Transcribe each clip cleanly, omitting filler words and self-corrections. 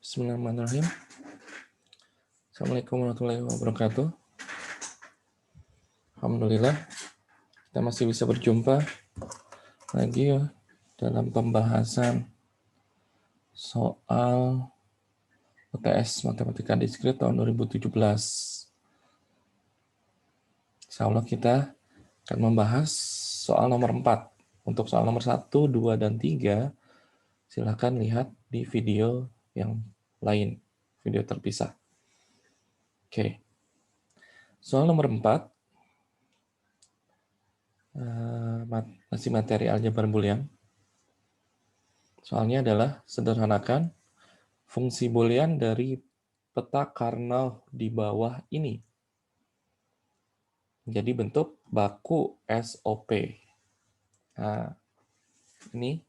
Bismillahirrahmanirrahim. Assalamualaikum warahmatullahi wabarakatuh. Alhamdulillah, kita masih bisa berjumpa lagi ya dalam pembahasan soal UTS Matematika Diskrit tahun 2017. Insya Allah kita akan membahas soal nomor 4. Untuk soal nomor 1, 2, dan 3, silakan lihat di video yang lain, video terpisah. Oke. Soal nomor 4, masih materi aljabar boolean. Soalnya adalah sederhanakan fungsi boolean dari peta Karnaugh di bawah ini. Jadi bentuk baku SOP. Nah, ini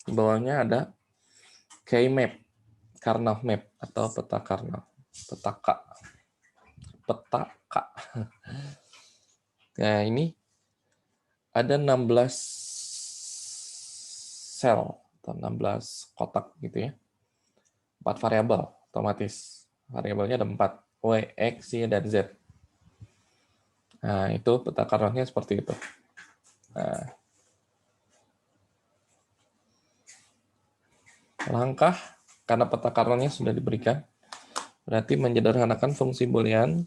di bawahnya ada K-map, Karnaugh map atau peta Karnaugh, petaka. Nah, ini ada 16 sel atau 16 kotak gitu ya. 4 variabel otomatis. Variabelnya ada 4, Y, X, Y, dan Z. Nah, itu peta Karnaughnya seperti itu. Nah, langkah karena peta Karnaughnya sudah diberikan, berarti menyederhanakan fungsi boolean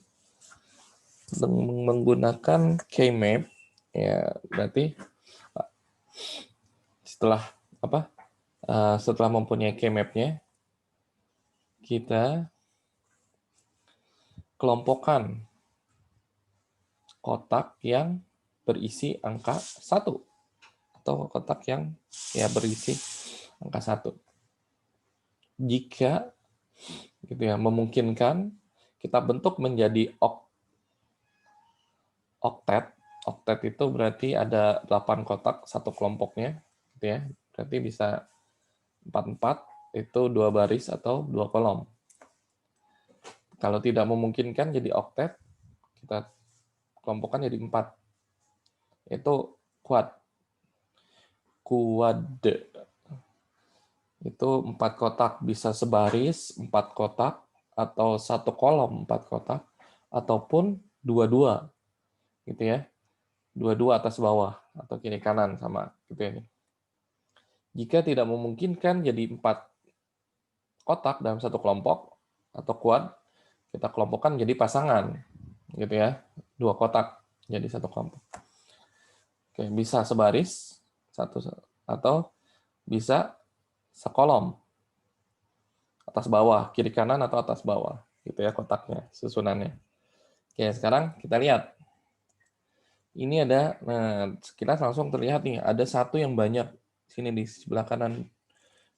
menggunakan K-map, ya berarti setelah setelah mempunyai K-map-nya, kita kelompokkan kotak yang berisi angka 1 atau kotak yang berisi angka 1. Jika gitu ya memungkinkan, kita bentuk menjadi oktet. Oktet itu berarti ada 8 kotak satu kelompoknya gitu ya. Berarti bisa 4 itu 2 baris atau 2 kolom. Kalau tidak memungkinkan jadi oktet, kita kelompokkan jadi 4. Itu quad. Itu 4 kotak, bisa sebaris 4 kotak, atau satu kolom 4 kotak, ataupun dua-dua, gitu ya. Dua-dua atas bawah, atau kiri kanan sama, gitu ya. Jika tidak memungkinkan jadi 4 kotak dalam satu kelompok, atau quad, kita kelompokkan jadi pasangan, gitu ya. 2 kotak jadi satu kelompok. Oke, bisa sebaris, satu, atau bisa sekolom, atas bawah, kiri kanan atau atas bawah, gitu ya kotaknya, susunannya. Oke, sekarang kita lihat. Ini ada, nah sekilas langsung terlihat nih, ada satu yang banyak sini di sebelah kanan,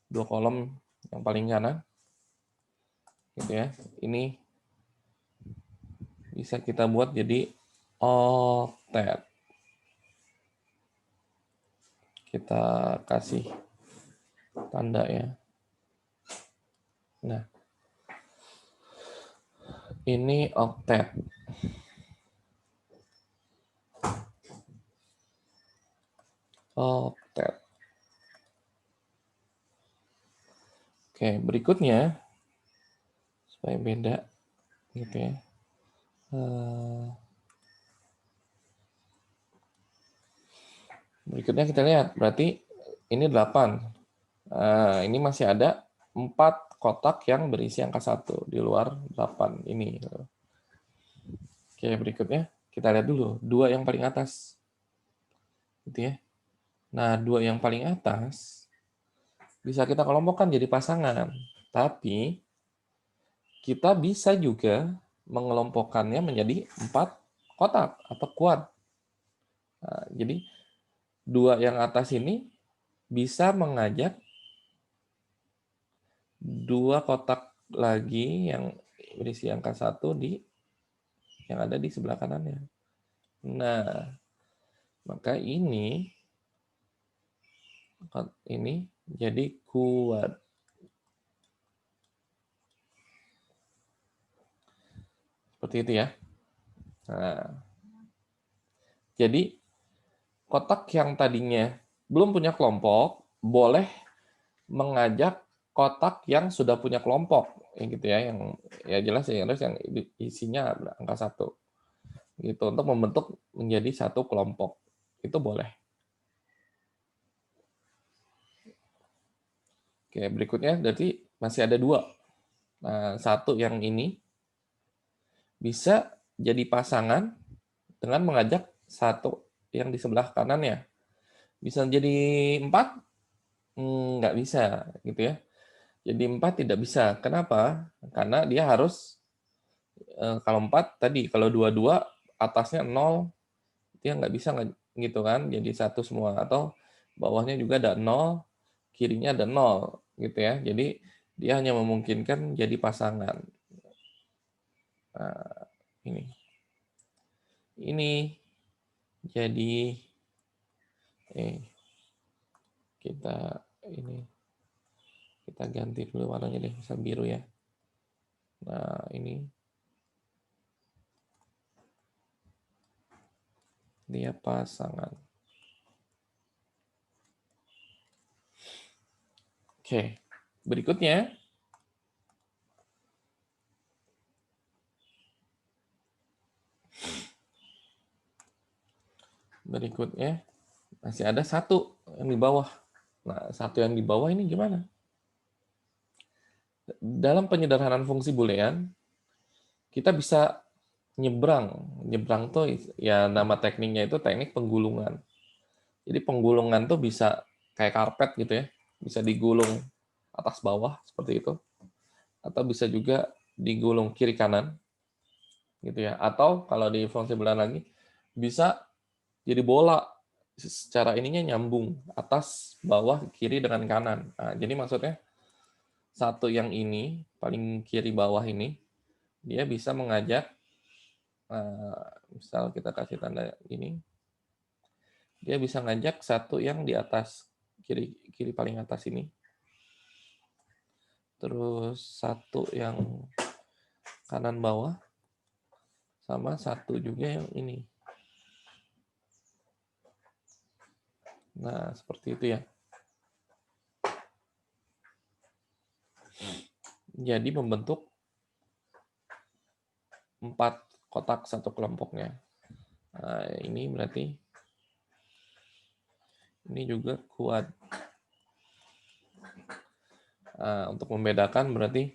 2 kolom yang paling kanan, gitu ya. Ini bisa kita buat jadi oktet. Kita kasih tanda ya. Nah, ini oktet. Oktet. Oke, berikutnya supaya beda gitu ya. Berikutnya kita lihat, berarti ini 8. Nah, ini masih ada 4 kotak yang berisi angka 1 di luar 8 ini. Oke, berikutnya kita lihat dulu 2 yang paling atas. Gitu ya. Nah, 2 yang paling atas bisa kita kelompokkan jadi pasangan. Tapi kita bisa juga mengelompokkannya menjadi 4 kotak atau quad. Nah, jadi 2 yang atas ini bisa mengajak 2 kotak lagi yang berisi angka 1 yang ada di sebelah kanannya. Nah, maka ini jadi quad. Seperti itu ya. Nah, jadi kotak yang tadinya belum punya kelompok boleh mengajak kotak yang sudah punya kelompok, gitu ya, yang ya jelas ya harus yang isinya angka 1, gitu, untuk membentuk menjadi satu kelompok, itu boleh. Oke, berikutnya berarti masih ada 2. Nah, satu yang ini bisa jadi pasangan dengan mengajak satu yang di sebelah kanannya. Bisa jadi 4? Nggak bisa, gitu ya. Jadi 4 tidak bisa. Kenapa? Karena dia harus, kalau 4 tadi, kalau 2-2 atasnya 0, dia nggak bisa gitu kan, jadi 1 semua. Atau bawahnya juga ada 0, kirinya ada 0, gitu ya. Jadi dia hanya memungkinkan jadi pasangan. Nah, ini jadi kita ganti dulu warnanya deh, misal biru ya. Nah, ini dia pasangan. Oke, berikutnya masih ada 1 yang di bawah. Nah, 1 yang di bawah ini gimana? Dalam penyederhanaan fungsi boolean, kita bisa nyebrang. Nyebrang tuh ya nama tekniknya itu teknik penggulungan. Jadi penggulungan tuh bisa kayak karpet gitu ya, bisa digulung atas bawah seperti itu, atau bisa juga digulung kiri kanan gitu ya. Atau kalau di fungsi boolean lagi bisa jadi bola, secara ininya nyambung atas bawah kiri dengan kanan. Nah, jadi maksudnya satu yang ini paling kiri bawah ini dia bisa mengajak, misal kita kasih tanda ini, dia bisa ngajak satu yang di atas kiri paling atas ini, terus satu yang kanan bawah, sama satu juga yang ini. Nah, seperti itu ya. Jadi membentuk 4 kotak satu kelompoknya. Nah, ini berarti ini juga kuat. Nah, untuk membedakan berarti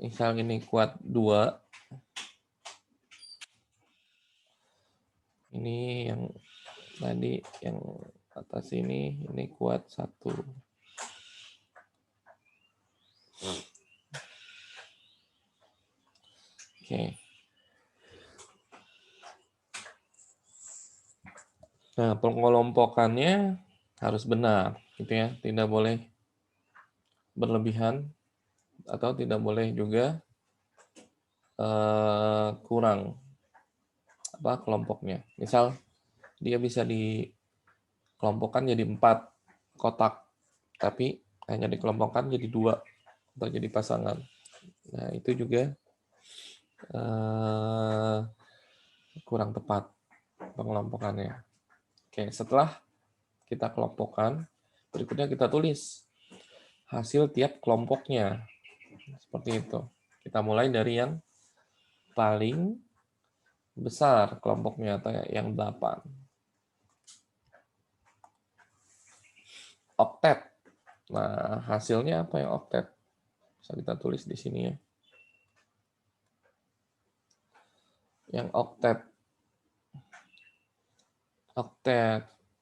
misal ini kuat 2, ini yang tadi yang atas ini kuat 1. Oke. Nah, pengelompokannya harus benar, gitu ya. Tidak boleh berlebihan atau tidak boleh juga kurang kelompoknya. Misal dia bisa dikelompokkan jadi 4 kotak, tapi hanya dikelompokkan jadi 2 atau jadi pasangan. Nah, itu juga kurang tepat pengelompokannya. Oke, setelah kita kelompokkan, berikutnya kita tulis hasil tiap kelompoknya. Seperti itu. Kita mulai dari yang paling besar kelompoknya, atau yang 8. Oktet. Nah, hasilnya apa yang oktet? Bisa kita tulis di sini ya. Yang oktet.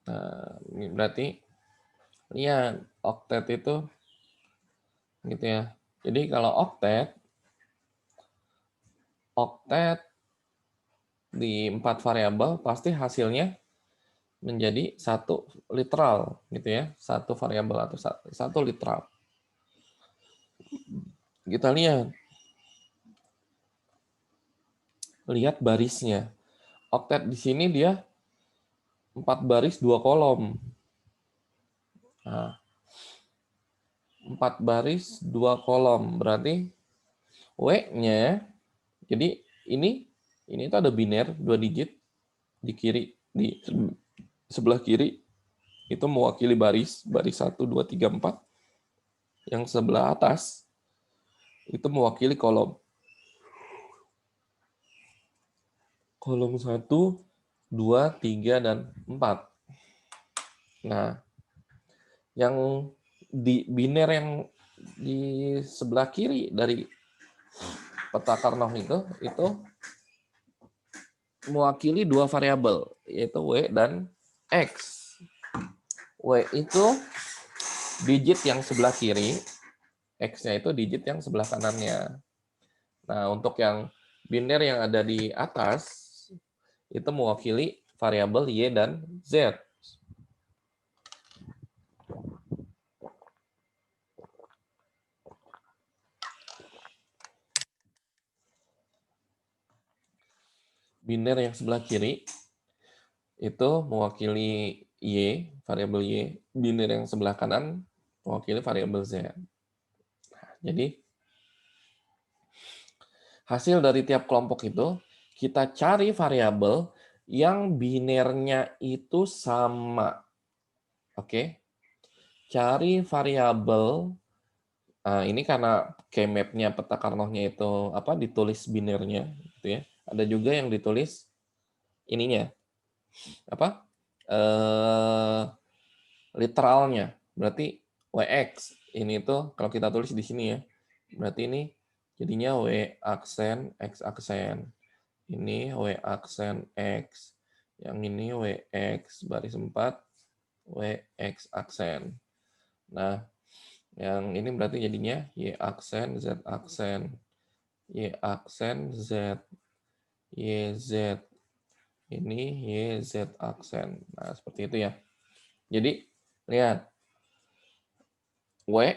Nah, ini berarti ya oktet itu gitu ya. Jadi kalau oktet di 4 variabel pasti hasilnya menjadi 1 literal gitu ya. 1 variabel atau 1 literal. Kita lihat barisnya. Oktet di sini dia 4 baris 2 kolom. Nah, 4 baris 2 kolom berarti W-nya, jadi ini itu ada biner 2 digit di kiri, di sebelah kiri itu mewakili baris 1, 2, 3, 4. yang sebelah atas itu mewakili kolom 1, 2, 3, dan 4. Nah, yang di biner yang di sebelah kiri dari peta Karnoff itu mewakili dua variabel, yaitu W dan X. W itu digit yang sebelah kiri, X-nya itu digit yang sebelah kanannya. Nah, untuk yang biner yang ada di atas, itu mewakili variabel Y dan Z. Biner yang sebelah kiri itu mewakili Y, variabel Y. Biner yang sebelah kanan mewakili variabel Z. Jadi, hasil dari tiap kelompok itu, kita cari variabel yang binernya itu sama. Oke? Cari variabel, ini karena K-map-nya peta Karnoff-nya itu ditulis binernya, gitu ya. Ada juga yang ditulis ininya, literalnya. Berarti WX ini tuh kalau kita tulis di sini ya. Berarti ini jadinya W aksen X aksen. Ini W aksen X. Yang ini WX baris 4 WX aksen. Nah, yang ini berarti jadinya Y aksen Z aksen. Y aksen Z. YZ. Ini YZ aksen. Nah, seperti itu ya. Jadi, lihat. W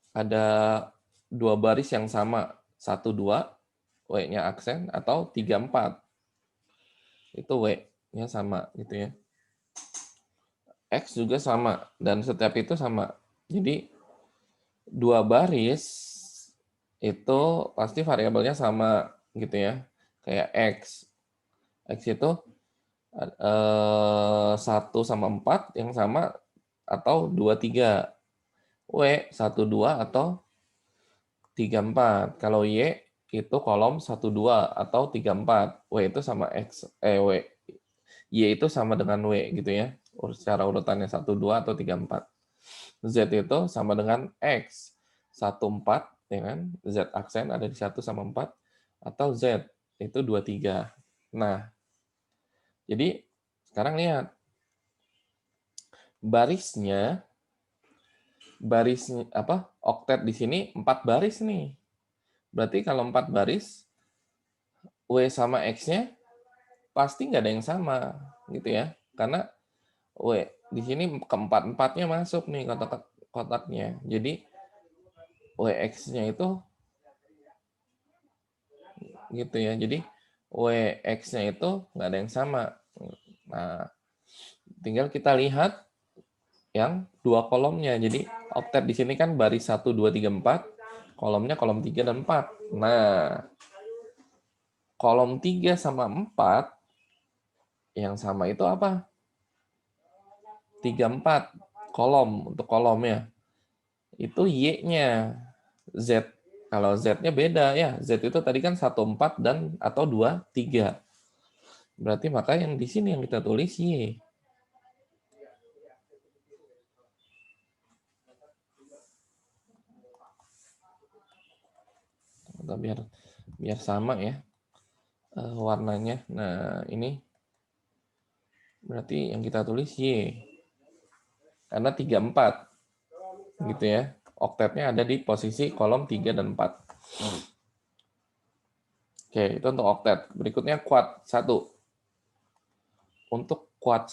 ada dua baris yang sama, 1, 2, W-nya aksen, atau 3, 4. Itu W-nya sama, gitu ya. X juga sama, dan setiap itu sama. Jadi, dua baris itu pasti variabelnya sama, gitu ya. Kayak X. X itu 1 sama 4 yang sama, atau 2, 3. W, 1, 2, atau 3, 4. Kalau Y itu kolom 1, 2, atau 3, 4. W itu sama X, Y itu sama dengan W, gitu ya. Secara urutannya 1, 2, atau 3, 4. Z itu sama dengan X. 1, 4, ya kan? Z aksen ada di 1 sama 4. Atau Z itu 2, 3. Nah, jadi sekarang lihat. Barisnya, oktet di sini 4 baris nih. Berarti kalau 4 baris, W sama X-nya pasti nggak ada yang sama, gitu ya. Karena W di sini keempat-empatnya masuk nih kotaknya. Jadi WX-nya itu gitu ya. Jadi WX-nya itu nggak ada yang sama. Nah, tinggal kita lihat yang dua kolomnya. Jadi oktet di sini kan baris 1, 2, 3, 4. Kolomnya kolom 3 dan 4. Nah, kolom 3 sama 4 yang sama itu apa? 3, 4 kolom untuk kolomnya. Itu Y-nya. Z. Kalau Z-nya beda ya. Z itu tadi kan 1, 4 dan atau 2, 3. Berarti maka yang di sini yang kita tulis Y. Atau biar sama ya warnanya. Nah, ini berarti yang kita tulis Y. Karena 3, 4. Gitu ya. Oktetnya ada di posisi kolom 3 dan 4. Oke, itu untuk oktet. Berikutnya quad 1. Untuk quad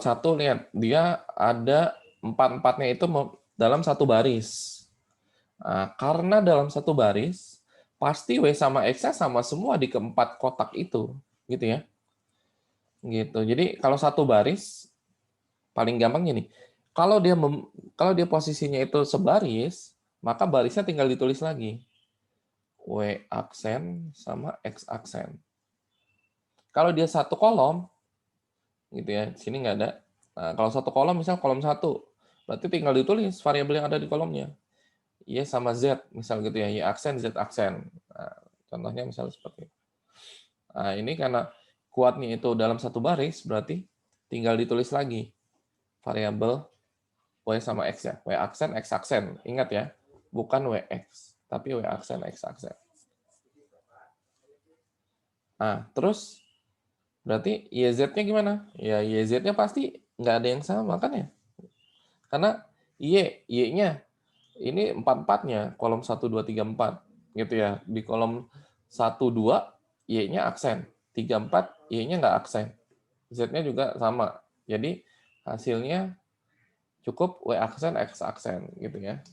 1, lihat, dia ada 4-4-nya itu dalam satu baris. Nah, karena dalam satu baris, pasti W sama X-nya sama semua di keempat kotak itu. Gitu ya. Gitu. Jadi kalau satu baris, paling gampang gini. Kalau dia posisinya itu sebaris, maka barisnya tinggal ditulis lagi. W aksen sama X aksen. Kalau dia satu kolom, gitu ya, di sini nggak ada. Nah, kalau satu kolom, misal kolom 1, berarti tinggal ditulis variabel yang ada di kolomnya. Y sama Z, misal gitu ya, Y aksen, Z aksen. Nah, contohnya misalnya seperti itu. Nah, ini karena kuatnya itu dalam satu baris, berarti tinggal ditulis lagi variabel Y sama X ya. Y aksen, X aksen. Ingat ya, bukan WX, tapi Y aksen, X aksen. Nah, terus berarti YZ-nya gimana? Ya, YZ-nya pasti nggak ada yang sama kan ya? Karena Y-nya ini 4-4-nya, kolom 1, 2, 3, 4. Gitu ya. Di kolom 1, 2, Y-nya aksen. 3, 4, Y-nya nggak aksen. Z-nya juga sama. Jadi hasilnya cukup Y aksen, X aksen. Gitu ya.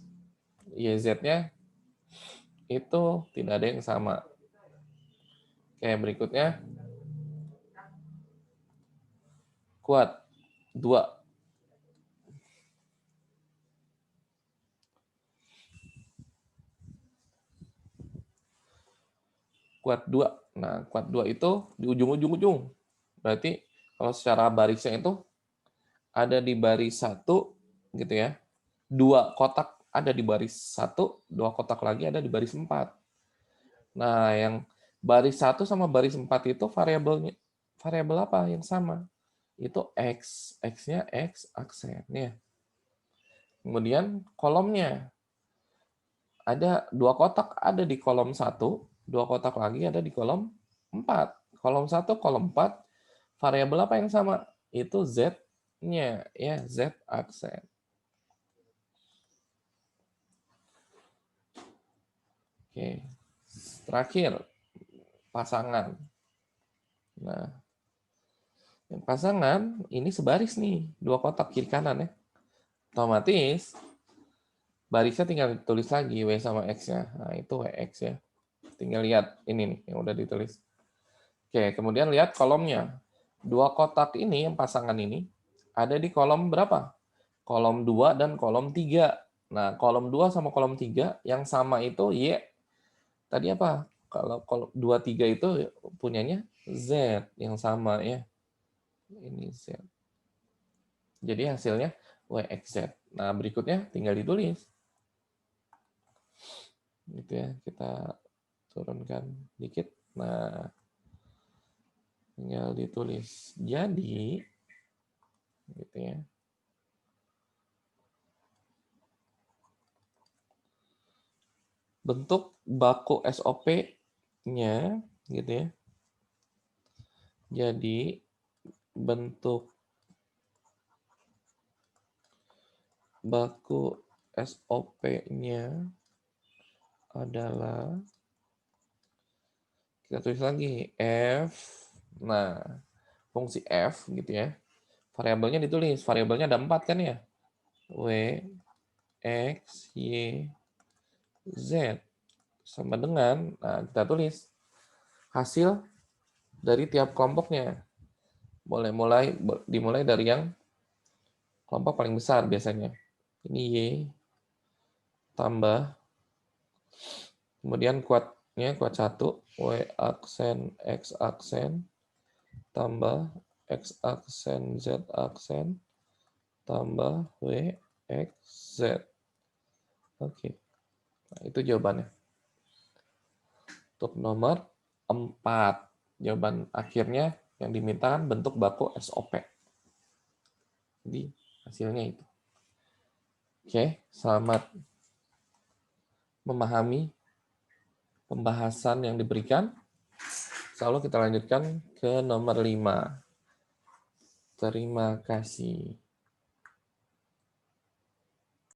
YZ-nya itu tidak ada yang sama. Oke, berikutnya. Kuat. 2. Kuat 2. Nah, kuat 2 itu di ujung-ujung. Berarti kalau secara barisnya itu ada di baris 1 gitu ya. 2 kotak ada di baris 1, 2 kotak lagi ada di baris 4. Nah, yang baris 1 sama baris 4 itu variabel apa yang sama? Itu X. X-nya X aksen ya. Kemudian kolomnya ada 2 kotak ada di kolom 1, 2 kotak lagi ada di kolom 4. Kolom 1, kolom 4, variabel apa yang sama? Itu Z-nya ya, Z aksen. Oke. Terakhir pasangan. Nah, yang pasangan ini sebaris nih, 2 kotak kiri kanan ya. Otomatis barisnya tinggal ditulis lagi W sama X-nya. Nah, itu WX ya. Tinggal lihat ini nih yang udah ditulis. Oke, kemudian lihat kolomnya. 2 kotak ini yang pasangan ini ada di kolom berapa? Kolom 2 dan kolom 3. Nah, kolom 2 sama kolom 3 yang sama itu Y. Tadi apa? Kalau kolom 2 3 itu punyanya Z yang sama ya. Ini Z. Jadi hasilnya WXZ. Nah, berikutnya tinggal ditulis. Gitu ya, kita turunkan dikit. Nah, tinggal ditulis. Jadi, gitu ya. Bentuk baku SOP-nya, gitu ya. Jadi, bentuk baku SOP-nya adalah, kita tulis lagi, F. Nah, fungsi F, gitu ya. Variabelnya ditulis. Variabelnya ada 4 kan ya? W, X, Y, Z. Sama dengan, nah kita tulis hasil dari tiap kelompoknya. Dimulai dari yang kelompok paling besar biasanya. Ini Y tambah, kemudian kuatnya kuat 1, W aksen, X aksen, tambah X aksen, Z aksen, tambah W, X, Z. Oke, nah, itu jawabannya. Untuk nomor 4. Jawaban akhirnya yang diminta kan bentuk baku SOP. Jadi hasilnya itu. Oke, selamat memahami pembahasan yang diberikan. Lalu kita lanjutkan ke nomor 5. Terima kasih.